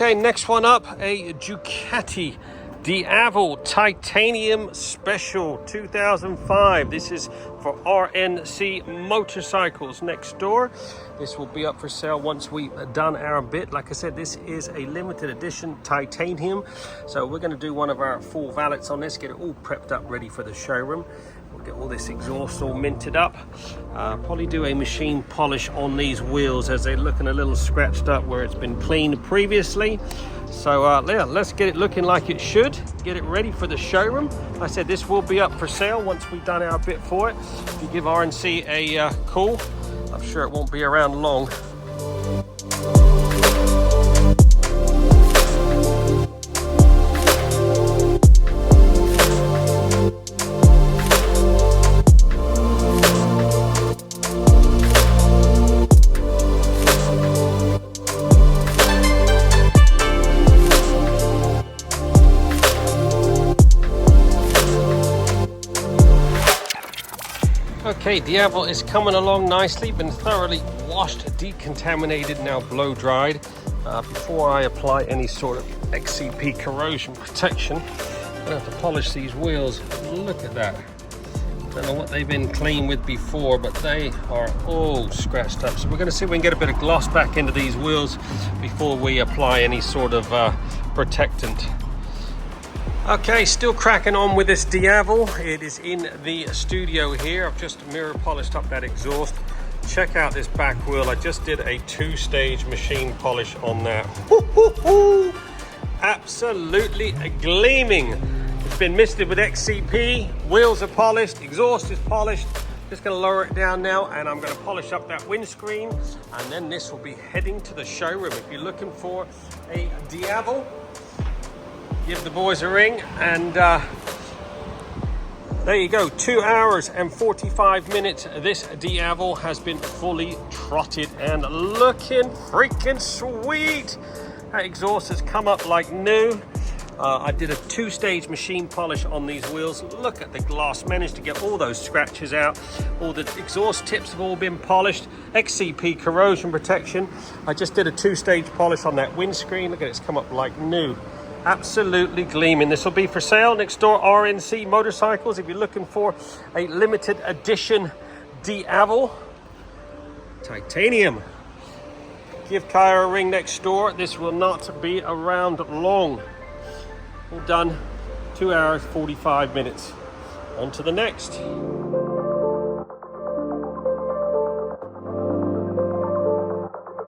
Okay, next one up, a Ducati Diavle Titanium Special 2005. This is for RNC motorcycles next door. This will be up for sale once we've done our bit. Like I said, this is a limited edition titanium. So we're going to do one of our full valets on this, get it all prepped up, ready for the showroom. We'll get all this exhaust all minted up. Probably do a machine polish on these wheels as they're looking a little scratched up where it's been cleaned previously. So yeah, let's get it looking like it should, get it ready for the showroom. Like I said, this will be up for sale once we've done our bit for it. If you give RNC a call, I'm sure it won't be around long. Okay, Diavle is coming along nicely, been thoroughly washed, decontaminated, now blow dried. Before I apply any sort of XCP corrosion protection, I'm gonna have to polish these wheels. Look at that. Don't know what they've been clean with before, but they are all scratched up. So we're gonna see if we can get a bit of gloss back into these wheels before we apply any sort of protectant. Okay, still cracking on with this Diavle. It is in the studio here. I've just mirror polished up that exhaust. Check out this back wheel. I just did a 2-stage machine polish on that. Absolutely gleaming. It's been misted with XCP. Wheels are polished, exhaust is polished. Just gonna lower it down now and I'm gonna polish up that windscreen, and then this will be heading to the showroom. If you're looking for a Diavle, give the boys a ring, and there you go. 2 hours and 45 minutes. This Diavle has been fully trotted and looking freaking sweet. That exhaust has come up like new. I did a 2-stage machine polish on these wheels. Look at the gloss, managed to get all those scratches out. All the exhaust tips have all been polished. XCP corrosion protection. I just did a 2-stage polish on that windscreen. Look at it, it's come up like new. Absolutely gleaming. This will be for sale next door, RNC motorcycles. If you're looking for a limited edition Diavle titanium, give Kaya a ring next door. This will not be around long. All done. 2 hours 45 minutes. On to the next.